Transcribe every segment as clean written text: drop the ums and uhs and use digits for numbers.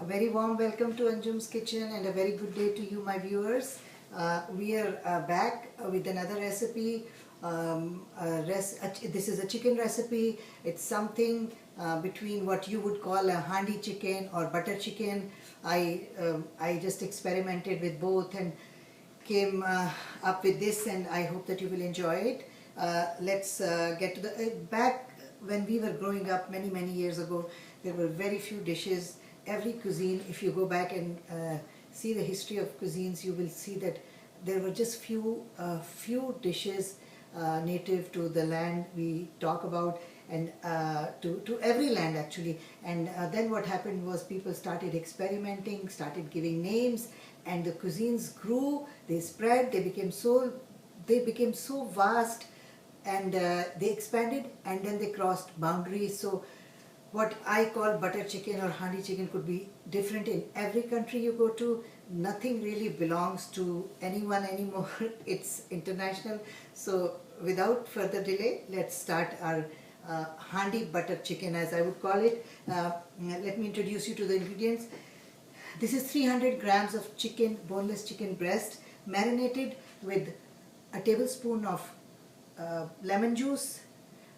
A very warm welcome to Anjum's Kitchen and a very good day to you, my viewers. We are back with another recipe. This is a chicken recipe. It's something between what you would call a handi chicken or butter chicken. I just experimented with both and came up with this, and I hope that you will enjoy it. Let's get to the back. When we were growing up many years ago, there were very few dishes. Every cuisine, if you go back and see the history of cuisines, you will see that there were just few dishes native to the land we talk about, and to every land actually. And then what happened was people started experimenting, started giving names, and the cuisines grew, they spread, they became so vast, and they expanded, and then they crossed boundaries. So what I call butter chicken or handi chicken could be different in every country you go to. Nothing really belongs to anyone anymore. It's international. So without further delay, let's start our handi butter chicken, as I would call it. Let me introduce you to the ingredients. This is 300 grams of chicken, boneless chicken breast, marinated with a tablespoon of lemon juice,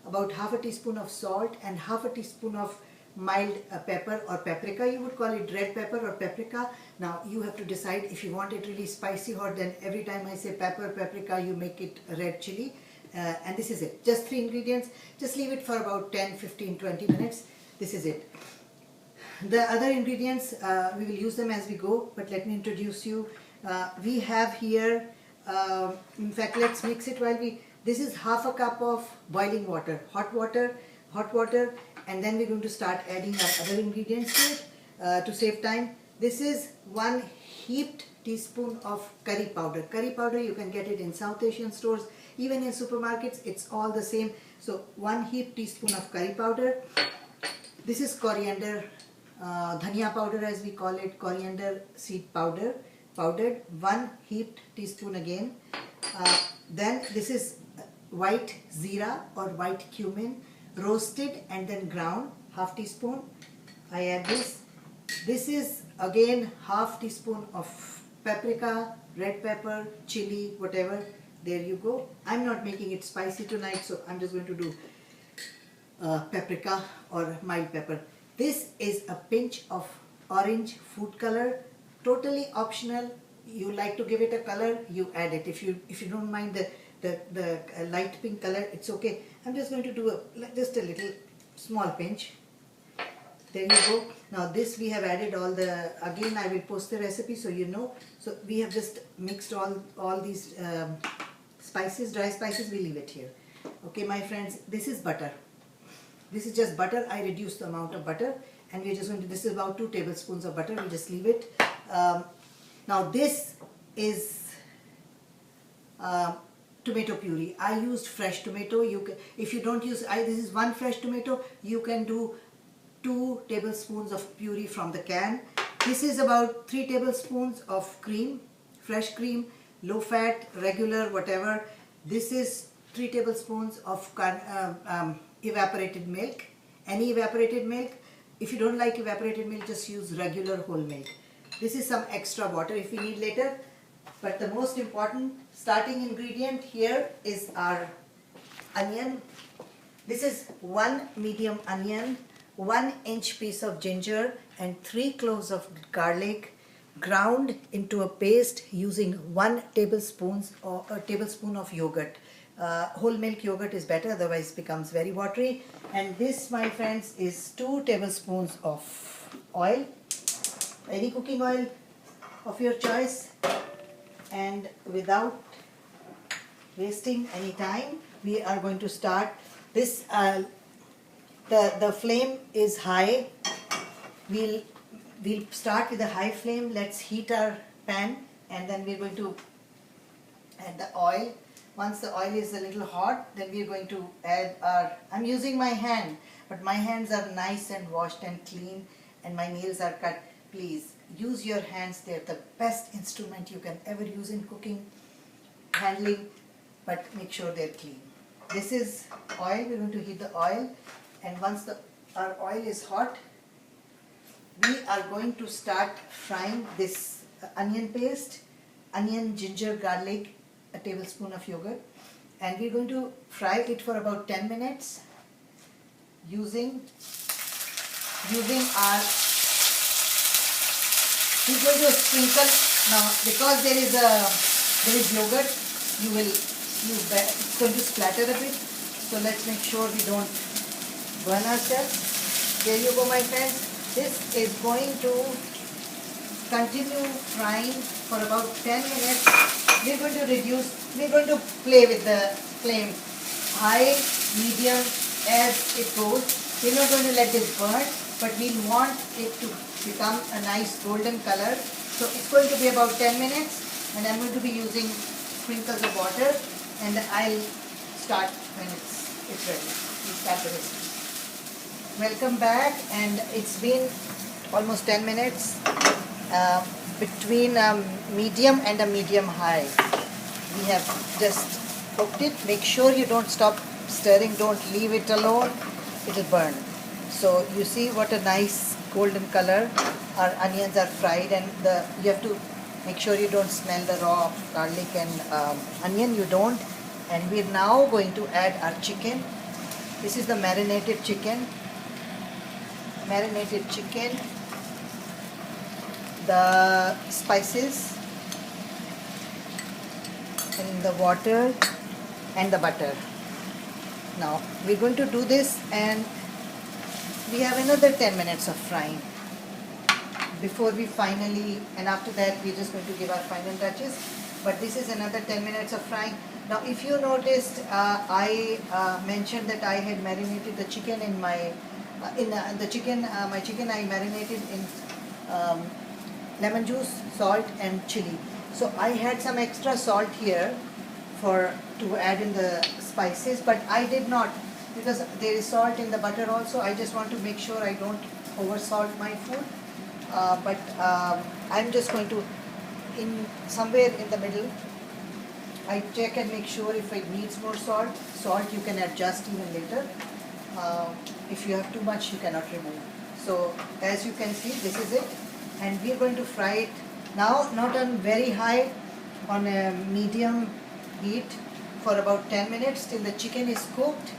about half a teaspoon of salt, and half a teaspoon of mild pepper or paprika. You would call it red pepper or paprika. Now you have to decide if you want it really spicy hot, then every time I say pepper, paprika, you make it red chili. And this is it. Just 3 ingredients. Just leave it for about 10, 15, 20 minutes. This is it. The other ingredients, we will use them as we go, but let me introduce you. We have here, in fact, let's mix it while we... This is half a cup of boiling water, hot water, and then we're going to start adding our other ingredients to it to save time. This is 1 heaped teaspoon of curry powder. Curry powder, you can get it in South Asian stores, even in supermarkets, it's all the same. So 1 heaped teaspoon of curry powder. This is coriander, dhania powder as we call it, coriander seed powder, powdered, 1 heaped teaspoon again. Then this is white zira or white cumin, roasted and then ground, half teaspoon. I add this. This is again half teaspoon of paprika, red pepper, chili, whatever. There you go. I'm not making it spicy tonight, so I'm just going to do paprika or mild pepper. This is a pinch of orange food color, totally optional. You like to give it a color, you add it. If you don't mind the light pink color, it's okay. I'm just going to do just a little small pinch. There you go. Now this we have added all the, again I will post the recipe so you know. So we have just mixed all these spices, dry spices. We leave it here. Okay, my friends, this is butter. This is just butter. I reduced the amount of butter, and we're just going to, this is about 2 tablespoons of butter. We just leave it. Now this is tomato puree. I used fresh tomato. You can, if you don't use, this is 1 fresh tomato. You can do 2 tablespoons of puree from the can. This is about 3 tablespoons of cream, fresh cream, low fat, regular, whatever. This is 3 tablespoons of evaporated milk. Any evaporated milk. If you don't like evaporated milk, just use regular whole milk. This is some extra water if we need later. But the most important starting ingredient here is our onion. This is 1 medium onion, 1 inch piece of ginger, and 3 cloves of garlic, ground into a paste using 1 tablespoon or a tablespoon of yogurt. Whole milk yogurt is better, otherwise it becomes very watery. And this, my friends, is 2 tablespoons of oil, any cooking oil of your choice. And without wasting any time, we are going to start this. The flame is high. We'll start with a high flame. Let's heat our pan, and then we're going to add the oil. Once the oil is a little hot, then we're going to add our, I'm using my hand, but my hands are nice and washed and clean, and my nails are cut. Please use your hands. They're the best instrument you can ever use in cooking, handling, but make sure they're clean. This is oil. We're going to heat the oil, and once our oil is hot, we we are going to start frying this onion paste, onion, ginger, garlic, a tablespoon of yogurt, and we're going to fry it for about 10 minutes using our, we're going to sprinkle now because there is yogurt, it's going to splatter a bit, so let's make sure we don't burn ourselves. There you go, my friends. This is going to continue frying for about 10 minutes. We're going to play with the flame high, medium as it goes. We're not going to let this burn, but we want it to become a nice golden color. So it's going to be about 10 minutes, and I'm going to be using sprinkles of water, and I'll start when it's ready. We'll start the recipe. Welcome back, and it's been almost 10 minutes between medium and a medium high. We have just cooked it. Make sure you don't stop stirring, don't leave it alone, it will burn. So you see what a nice golden color. Our onions are fried, and you have to make sure you don't smell the raw garlic and onion, you don't. And we're now going to add our chicken. This is the marinated chicken, the spices, and the water and the butter. Now we're going to do this, and we have another 10 minutes of frying before we finally, and after that we're just going to give our final touches. But this is another 10 minutes of frying. Now if you noticed, I mentioned that I had marinated the chicken in my my chicken I marinated in lemon juice, salt and chili. So I had some extra salt here to add in the spices, but I did not, because there is salt in the butter also. I just want to make sure I don't over salt my food. But I'm just going to, somewhere in the middle, I check and make sure if it needs more salt. Salt you can adjust even later. If you have too much, you cannot remove. So as you can see, this is it, and we're going to fry it now, not on very high, on a medium heat for about 10 minutes till the chicken is cooked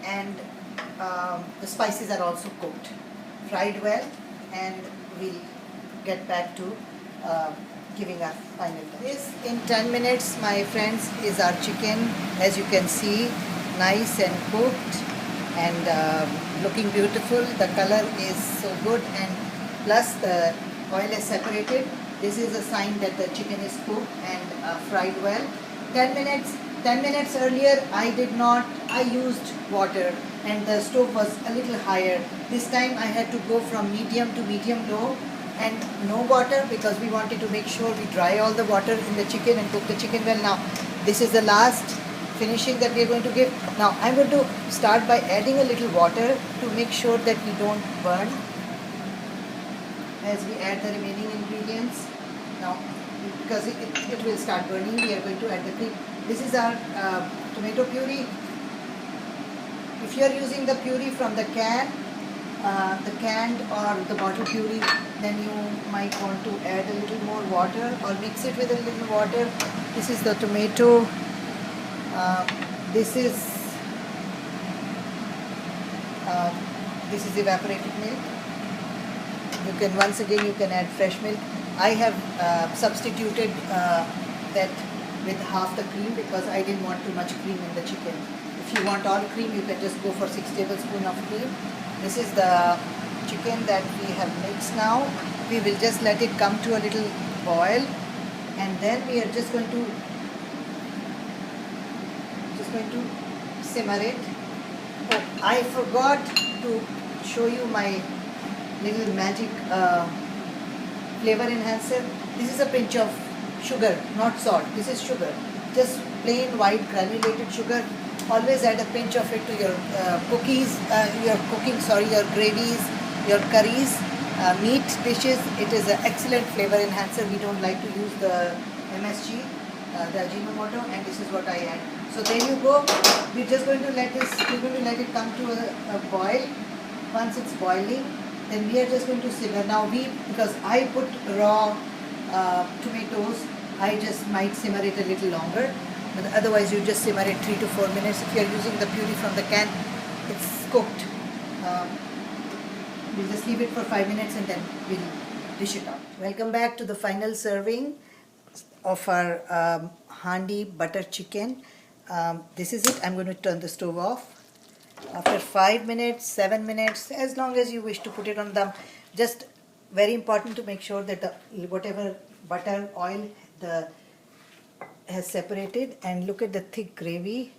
and the spices are also cooked, fried well, and we'll get back to giving our final touch. This in 10 minutes, my friends, is our chicken. As you can see, nice and cooked and looking beautiful. The color is so good, and plus the oil is separated. This is a sign that the chicken is cooked and fried well. 10 minutes earlier I used water and the stove was a little higher. This time I had to go from medium to medium low and no water, because we wanted to make sure we dry all the water in the chicken and cook the chicken well. Now this is the last finishing that we are going to give. Now I'm going to start by adding a little water to make sure that we don't burn as we add the remaining ingredients. Now because it will start burning, we are going to add the cream. This is our tomato puree. If you are using the puree from the canned or the bottle puree, then you might want to add a little more water or mix it with a little water. This is the tomato. This is evaporated milk. You can you can add fresh milk. I have substituted that with half the cream because I didn't want too much cream in the chicken. If you want all cream, you can just go for 6 tablespoons of cream. This is the chicken that we have mixed now. We will just let it come to a little boil, and then we are just going to simmer it. Oh, I forgot to show you my little magic flavor enhancer. This is a pinch of sugar, not salt. This is sugar, just plain white granulated sugar. Always add a pinch of it to your cookies, your gravies, your curries, meat dishes. It is an excellent flavor enhancer. We don't like to use the MSG, the Ajinomoto, and this is what I add. So there you go. We're just going to let it come to a boil. Once it's boiling, then we are just going to simmer. Now because I put raw tomatoes, I just might simmer it a little longer. But otherwise you just simmer it 3 to 4 minutes. If you are using the puree from the can, it's cooked. We'll just leave it for 5 minutes and then we'll dish it out. Welcome back to the final serving of our Handi butter chicken. This is it. I'm going to turn the stove off. After 5 minutes, 7 minutes, as long as you wish to put it on dum. Just very important to make sure that whatever butter, oil has separated, and look at the thick gravy.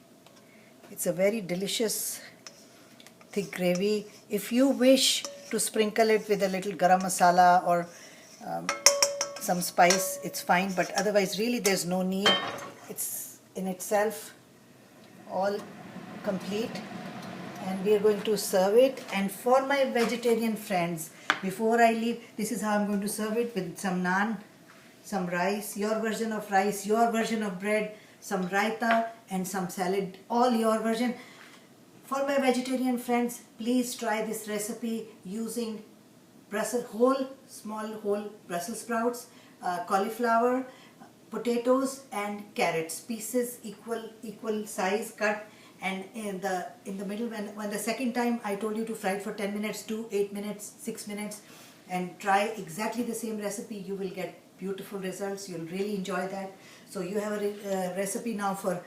It's a very delicious thick gravy. If you wish to sprinkle it with a little garam masala or some spice, it's fine, but otherwise really there's no need. It's in itself all complete, and we are going to serve it. And for my vegetarian friends, before I leave, this is how I'm going to serve it, with some naan, some rice, your version of rice, your version of bread, some raita and some salad, all your version. For my vegetarian friends, please try this recipe using small whole Brussels sprouts, cauliflower, potatoes and carrots, pieces equal size cut. And in the middle, when the second time I told you to fry it for 10 minutes, do 8 minutes, 6 minutes, and try exactly the same recipe. You will get beautiful results. You'll really enjoy that. So you have a recipe now for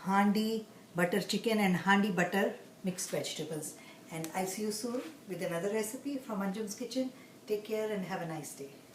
Handi butter chicken and Handi butter mixed vegetables. And I'll see you soon with another recipe from Anjum's Kitchen. Take care and have a nice day.